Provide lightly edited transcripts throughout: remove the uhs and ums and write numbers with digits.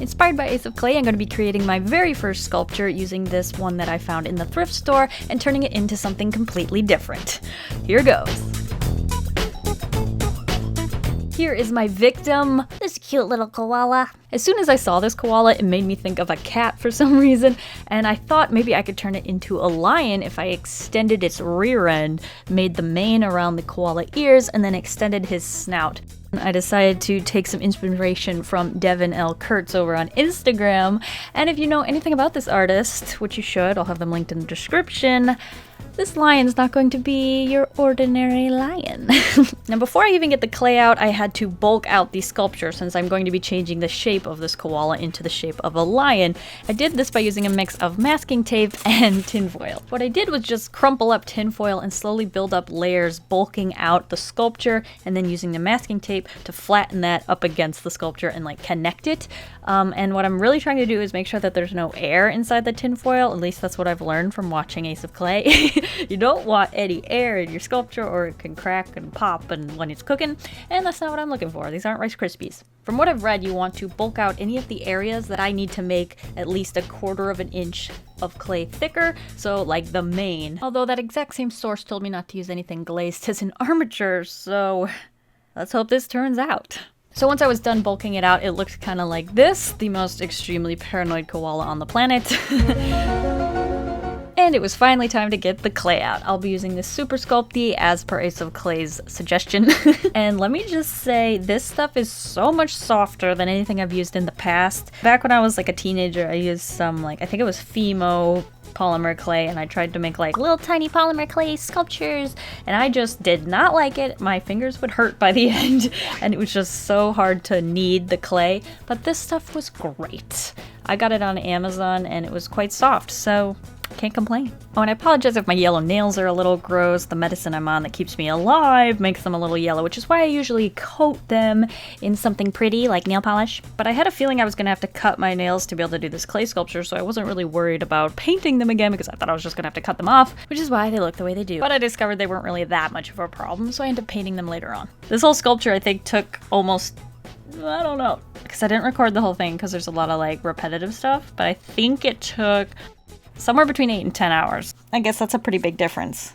Inspired by Ace of Clay, I'm going to be creating my very first sculpture using this one that I found in the thrift store and turning it into something completely different. Here goes. Here is my victim, this cute little koala. As soon as I saw this koala, it made me think of a cat for some reason, and I thought maybe I could turn it into a lion if I extended its rear end, made the mane around the koala ears, and then extended his snout. I decided to take some inspiration from Devin L. Kurtz over on Instagram, and if you know anything about this artist, which you should, I'll have them linked in the description, this lion's not going to be your ordinary lion. Now before I even get the clay out, I had to bulk out the sculpture since I'm going to be changing the shape of this koala into the shape of a lion. I did this by using a mix of masking tape and tinfoil. What I did was just crumple up tinfoil and slowly build up layers, bulking out the sculpture and then using the masking tape to flatten that up against the sculpture and like connect it. And what I'm really trying to do is make sure that there's no air inside the tinfoil. At least that's what I've learned from watching Ace of Clay. You don't want any air in your sculpture or it can crack and pop and when it's cooking, and that's not what I'm looking for. These aren't Rice Krispies. From what I've read, you want to bulk out any of the areas that I need to make at least 1/4 of an inch of clay thicker, so like the mane. Although that exact same source told me not to use anything glazed as an armature, so let's hope this turns out. So once I was done bulking it out, it looked kind of like this, the most extremely paranoid koala on the planet. And it was finally time to get the clay out. I'll be using this Super Sculpty as per Ace of Clay's suggestion. And let me just say, this stuff is so much softer than anything I've used in the past. Back when I was like a teenager, I used some like, I think it was Fimo polymer clay, and I tried to make like little tiny polymer clay sculptures, and I just did not like it. My fingers would hurt by the end, and it was just so hard to knead the clay, but this stuff was great. I got it on Amazon and it was quite soft, so can't complain. Oh, and I apologize if my yellow nails are a little gross. The medicine I'm on that keeps me alive makes them a little yellow, which is why I usually coat them in something pretty like nail polish. But I had a feeling I was gonna have to cut my nails to be able to do this clay sculpture, so I wasn't really worried about painting them again because I thought I was just gonna have to cut them off, which is why they look the way they do. But I discovered they weren't really that much of a problem, so I ended up painting them later on. This whole sculpture I think took almost, I don't know, because I didn't record the whole thing because there's a lot of like repetitive stuff, but I think it took somewhere between 8 and 10 hours. I guess that's a pretty big difference.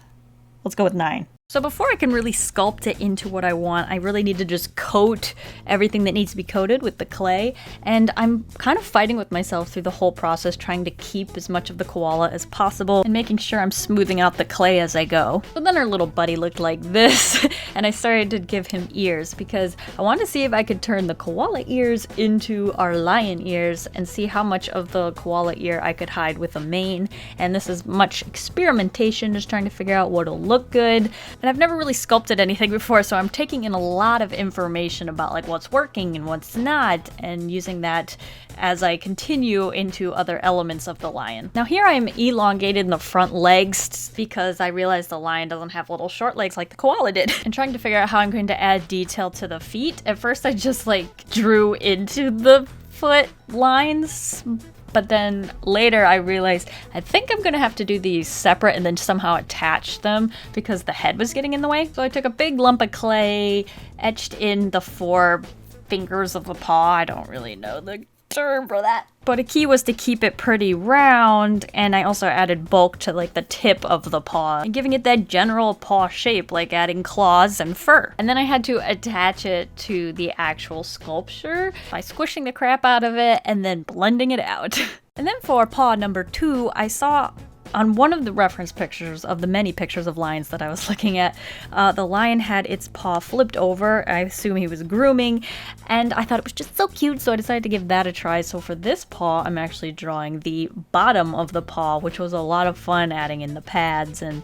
Let's go with 9. So before I can really sculpt it into what I want, I really need to just coat everything that needs to be coated with the clay. And I'm kind of fighting with myself through the whole process, trying to keep as much of the koala as possible and making sure I'm smoothing out the clay as I go. But then our little buddy looked like this, and I started to give him ears because I wanted to see if I could turn the koala ears into our lion ears and see how much of the koala ear I could hide with a mane. And this is much experimentation, just trying to figure out what'll look good. And I've never really sculpted anything before, so I'm taking in a lot of information about like what's working and what's not, and using that as I continue into other elements of the lion. Now here I'm elongated in the front legs because I realized the lion doesn't have little short legs like the koala did. And trying to figure out how I'm going to add detail to the feet. At first I just like drew into the foot lines, but then later I realized I think I'm gonna have to do these separate and then somehow attach them because the head was getting in the way. So I took a big lump of clay, etched in the 4 fingers of the paw. I don't really know the term for that. But a key was to keep it pretty round, and I also added bulk to like the tip of the paw, and giving it that general paw shape, like adding claws and fur. And then I had to attach it to the actual sculpture by squishing the crap out of it and then blending it out. And then for paw number 2, I saw on one of the reference pictures of the many pictures of lions that I was looking at, the lion had its paw flipped over. I assume he was grooming, and I thought it was just so cute, so I decided to give that a try. So for this paw, I'm actually drawing the bottom of the paw, which was a lot of fun, adding in the pads and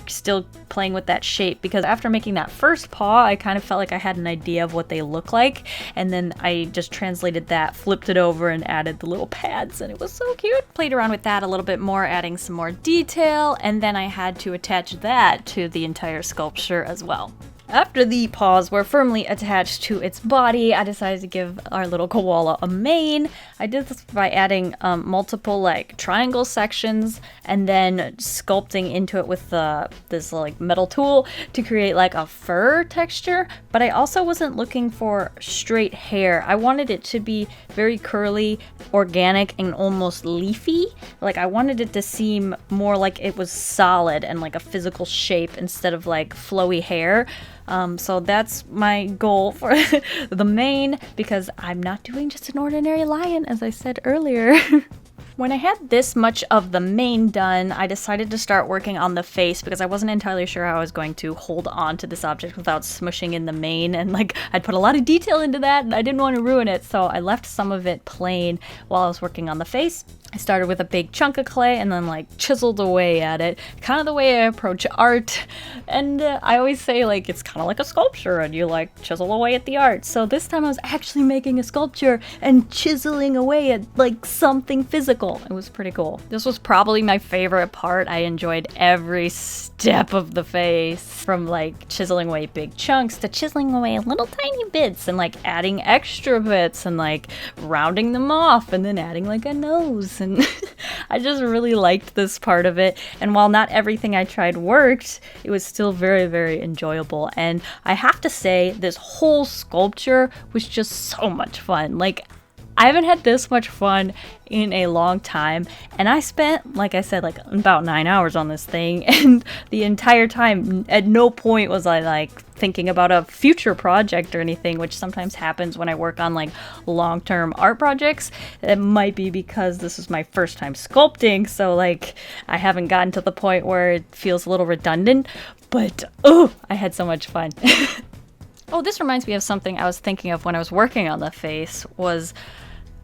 still playing with that shape, because after making that first paw, I kind of felt like I had an idea of what they look like, and then I just translated that, flipped it over, and added the little pads, and it was so cute. Played around with that a little bit more, adding some more detail, and then I had to attach that to the entire sculpture as well. After the paws were firmly attached to its body, I decided to give our little koala a mane. I did this by adding multiple like triangle sections and then sculpting into it with this like metal tool to create like a fur texture. But I also wasn't looking for straight hair. I wanted it to be very curly, organic, and almost leafy. Like I wanted it to seem more like it was solid and like a physical shape instead of like flowy hair. So that's my goal for the mane, because I'm not doing just an ordinary lion, as I said earlier. When I had this much of the mane done, I decided to start working on the face because I wasn't entirely sure how I was going to hold on to this object without smushing in the mane, and like I'd put a lot of detail into that and I didn't want to ruin it, so I left some of it plain while I was working on the face. I started with a big chunk of clay and then like chiseled away at it, kind of the way I approach art. And I always say like it's kind of like a sculpture and you like chisel away at the art. So this time I was actually making a sculpture and chiseling away at like something physical. It was pretty cool. This was probably my favorite part. I enjoyed every step of the face, from like chiseling away big chunks to chiseling away little tiny bits and like adding extra bits and like rounding them off and then adding like a nose. And I just really liked this part of it. And while not everything I tried worked, it was still very, very enjoyable. And I have to say, this whole sculpture was just so much fun. Like, I haven't had this much fun in a long time, and I spent, like I said, like about 9 hours on this thing, and the entire time, at no point was I like thinking about a future project or anything, which sometimes happens when I work on like long-term art projects. It might be because this is my first time sculpting, so like I haven't gotten to the point where it feels a little redundant, but oh, I had so much fun. Oh, this reminds me of something I was thinking of when I was working on the face. Was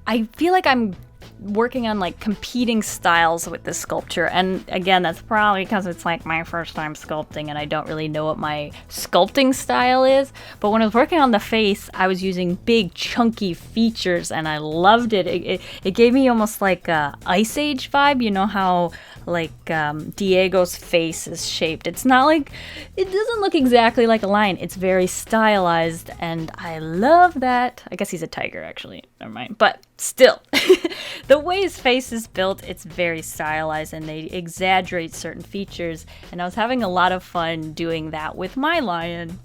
I feel like I'm working on like competing styles with this sculpture, and again, that's probably because it's like my first time sculpting and I don't really know what my sculpting style is. But when I was working on the face, I was using big chunky features and I loved it. It gave me almost like a Ice Age vibe. You know how like Diego's face is shaped. It's not like, it doesn't look exactly like a lion. It's very stylized and I love that. I guess he's a tiger actually, never mind, but still. The way his face is built, it's very stylized and they exaggerate certain features, and I was having a lot of fun doing that with my lion.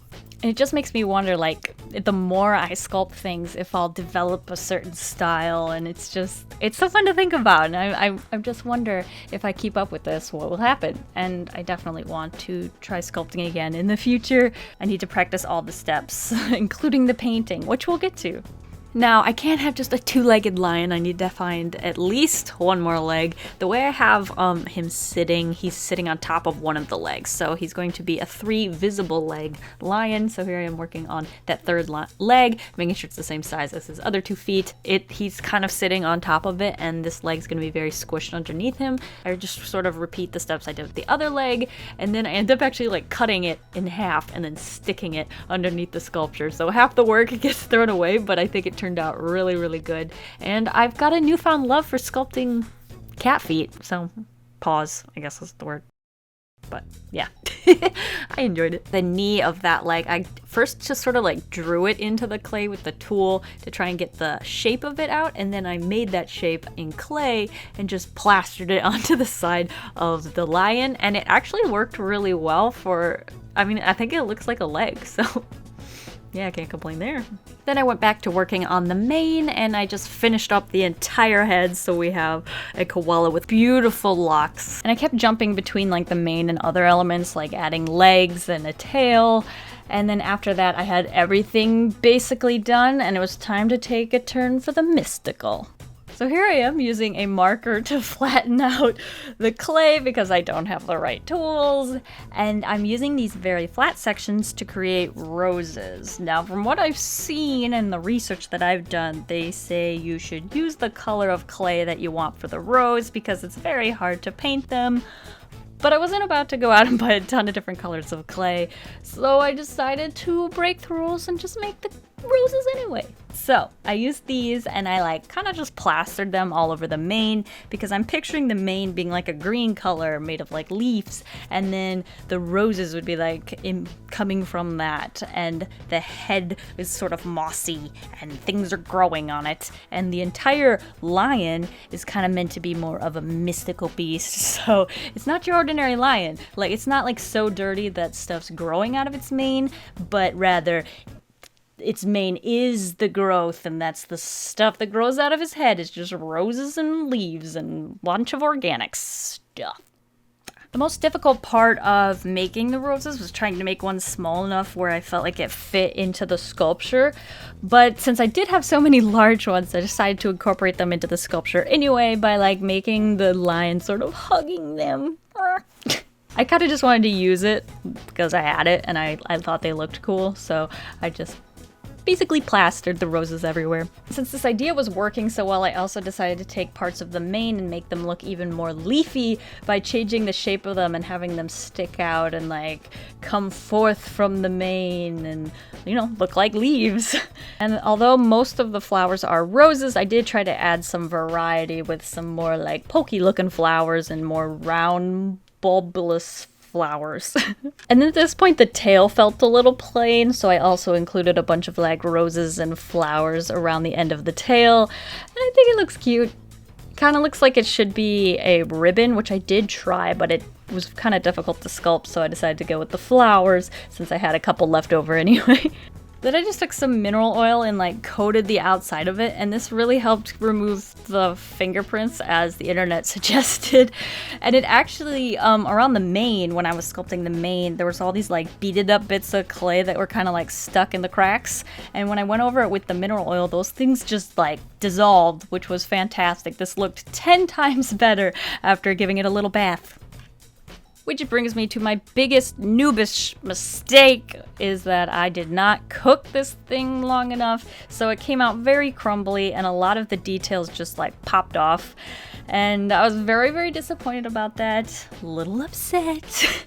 And it just makes me wonder, like, the more I sculpt things, if I'll develop a certain style, and it's so fun to think about, and I just wonder if I keep up with this, what will happen? And I definitely want to try sculpting again in the future. I need to practice all the steps, including the painting, which we'll get to. Now, I can't have just a two-legged lion. I need to find at least one more leg. The way I have him sitting, he's sitting on top of one of the legs. So he's going to be a 3 visible leg lion. So here I am working on that third leg, making sure it's the same size as his other 2 feet. He's kind of sitting on top of it, and this leg's going to be very squished underneath him. I just sort of repeat the steps I did with the other leg, and then I end up actually like cutting it in half and then sticking it underneath the sculpture. So half the work gets thrown away, but I think it turned out really, really good. And I've got a newfound love for sculpting cat feet, so paws, I guess is the word. But yeah, I enjoyed it. The knee of that leg, I first just sort of like drew it into the clay with the tool to try and get the shape of it out, and then I made that shape in clay and just plastered it onto the side of the lion, and it actually worked really well for, I mean, I think it looks like a leg, so yeah, I can't complain there. Then I went back to working on the mane, and I just finished up the entire head, so we have a koala with beautiful locks. And I kept jumping between like the mane and other elements, like adding legs and a tail. And then after that, I had everything basically done, and it was time to take a turn for the mystical. So here I am using a marker to flatten out the clay because I don't have the right tools, and I'm using these very flat sections to create roses. Now, from what I've seen and the research that I've done, they say you should use the color of clay that you want for the rose because it's very hard to paint them. But I wasn't about to go out and buy a ton of different colors of clay, so I decided to break the rules and just make the roses anyway. So I used these and I like kind of just plastered them all over the mane because I'm picturing the mane being like a green color made of like leaves, and then the roses would be like coming from that, and the head is sort of mossy and things are growing on it, and the entire lion is kind of meant to be more of a mystical beast. So it's not your ordinary lion. Like, it's not like so dirty that stuff's growing out of its mane, but rather its mane is the growth, and that's the stuff that grows out of his head. It's just roses and leaves and a bunch of organic stuff. The most difficult part of making the roses was trying to make one small enough where I felt like it fit into the sculpture. But since I did have so many large ones, I decided to incorporate them into the sculpture anyway by like making the lion sort of hugging them. I kind of just wanted to use it because I had it and I thought they looked cool, so I just basically plastered the roses everywhere. Since this idea was working so well, I also decided to take parts of the mane and make them look even more leafy by changing the shape of them and having them stick out and like come forth from the mane and, you know, look like leaves. And although most of the flowers are roses, I did try to add some variety with some more like pokey looking flowers and more round bulbous flowers. And at this point the tail felt a little plain, so I also included a bunch of like roses and flowers around the end of the tail, and I think it looks cute. Kind of looks like it should be a ribbon, which I did try, but it was kind of difficult to sculpt, so I decided to go with the flowers since I had a couple left over anyway. Then I just took some mineral oil and like coated the outside of it, and this really helped remove the fingerprints as the internet suggested. And it actually, around the mane, when I was sculpting the mane, there was all these like beaded up bits of clay that were kind of like stuck in the cracks. And when I went over it with the mineral oil, those things just like dissolved, which was fantastic. This looked 10 times better after giving it a little bath. Which brings me to my biggest noobish mistake, is that I did not cook this thing long enough, so it came out very crumbly and a lot of the details just like popped off. And I was very, very disappointed about that, a little upset.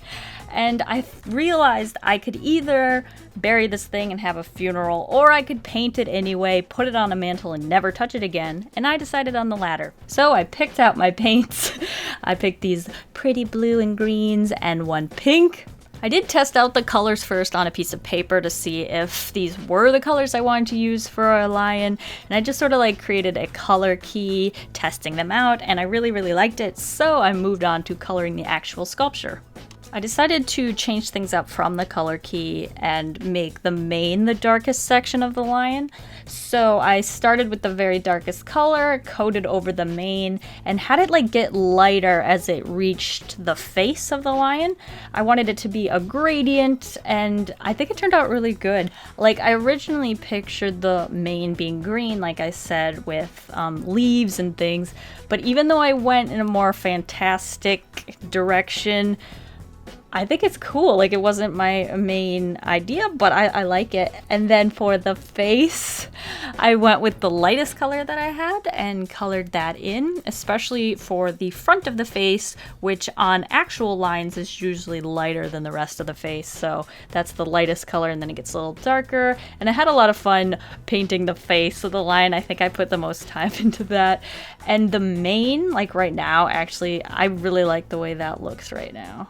And I realized I could either bury this thing and have a funeral, or I could paint it anyway, put it on a mantle, and never touch it again. And I decided on the latter. So I picked out my paints. I picked these pretty blue and greens and one pink. I did test out the colors first on a piece of paper to see if these were the colors I wanted to use for a lion, and I just sort of like created a color key testing them out, and I really, really liked it, so I moved on to coloring the actual sculpture. I decided to change things up from the color key and make the mane the darkest section of the lion. So I started with the very darkest color, coated over the mane, and had it like get lighter as it reached the face of the lion. I wanted it to be a gradient, and I think it turned out really good. Like, I originally pictured the mane being green, like I said, with leaves and things, but even though I went in a more fantastic direction, I think it's cool. Like, it wasn't my main idea, but I like it. And then for the face, I went with the lightest color that I had and colored that in, especially for the front of the face, which on actual lines is usually lighter than the rest of the face. So that's the lightest color, and then it gets a little darker. And I had a lot of fun painting the face of the lion. I think I put the most time into that. And the mane, like right now, actually, I really like the way that looks right now.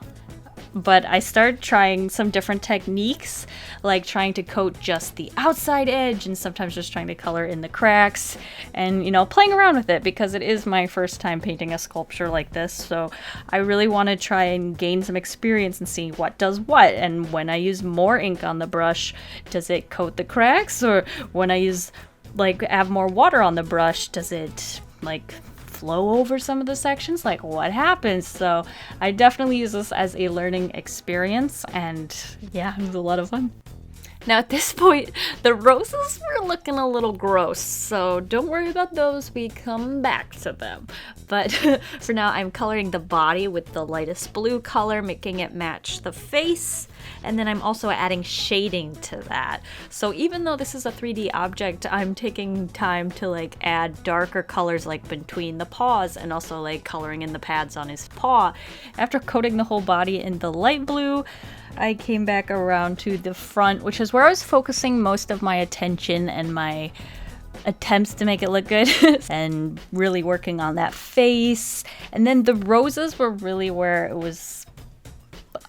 But I started trying some different techniques, like trying to coat just the outside edge and sometimes just trying to color in the cracks and, you know, playing around with it because it is my first time painting a sculpture like this. So I really want to try and gain some experience and see what does what. And when I use more ink on the brush, does it coat the cracks? Or when I use, like, have more water on the brush, does it, like, flow over some of the sections? Like, what happens? So I definitely use this as a learning experience, and yeah, it was a lot of fun. Now at this point, the roses were looking a little gross, so don't worry about those, we come back to them. But for now, I'm coloring the body with the lightest blue color, making it match the face, and then I'm also adding shading to that. So even though this is a 3D object, I'm taking time to like add darker colors like between the paws and also like coloring in the pads on his paw. After coating the whole body in the light blue, I came back around to the front, which is where I was focusing most of my attention and my attempts to make it look good and really working on that face. And then the roses were really where it was,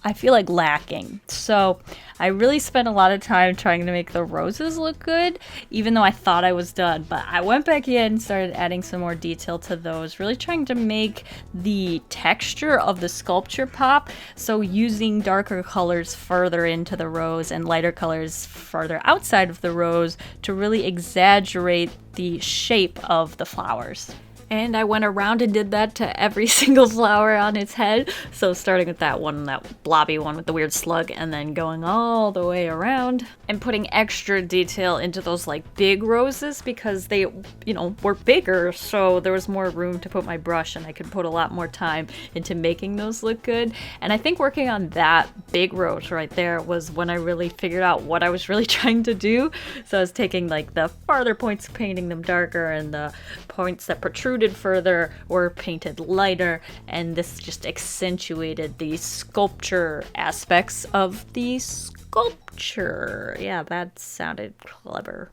I feel like, lacking. So I really spent a lot of time trying to make the roses look good, even though I thought I was done. But I went back in and started adding some more detail to those, really trying to make the texture of the sculpture pop. So using darker colors further into the rose and lighter colors further outside of the rose to really exaggerate the shape of the flowers. And I went around and did that to every single flower on its head. So starting with that one, that blobby one with the weird slug, and then going all the way around and putting extra detail into those like big roses because they, you know, were bigger. So there was more room to put my brush and I could put a lot more time into making those look good. And I think working on that big rose right there was when I really figured out what I was really trying to do. So I was taking like the farther points, painting them darker, and the points that protruded further were painted lighter, and this just accentuated the sculpture aspects of the sculpture. Yeah, that sounded clever.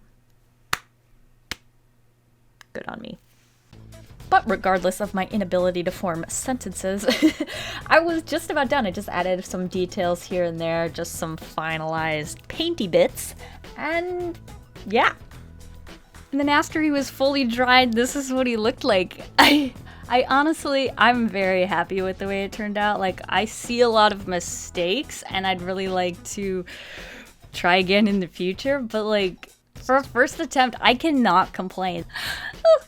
Good on me. But regardless of my inability to form sentences, I was just about done. I just added some details here and there, just some finalized painty bits, and yeah. And then after he was fully dried, this is what he looked like. I honestly, I'm very happy with the way it turned out. Like, I see a lot of mistakes and I'd really like to try again in the future, but like, for a first attempt, I cannot complain.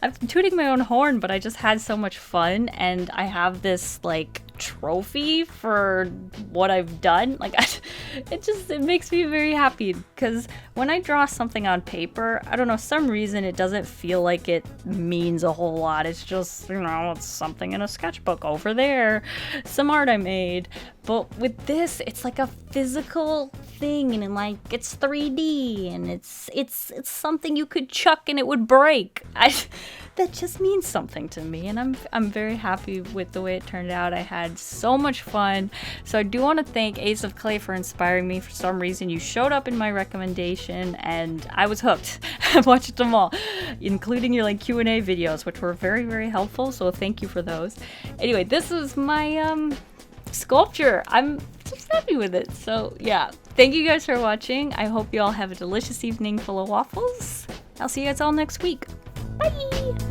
I'm tooting my own horn, but I just had so much fun, and I have this like trophy for what I've done. Like, it makes me very happy, because when I draw something on paper, I don't know, some reason it doesn't feel like it means a whole lot. It's just, you know, it's something in a sketchbook over there, some art I made. But with this, it's like a physical thing, and like it's 3D, and it's something you could chuck and it would break. That just means something to me, and I'm very happy with the way it turned out. I had so much fun. So I do want to thank Ace of Clay for inspiring me. For some reason, you showed up in my recommendation, and I was hooked. I watched them all, including your like Q&A videos, which were very, very helpful. So thank you for those. Anyway, this is my sculpture. I'm just happy with it. So yeah, thank you guys for watching. I hope you all have a delicious evening full of waffles. I'll see you guys all next week. Bye!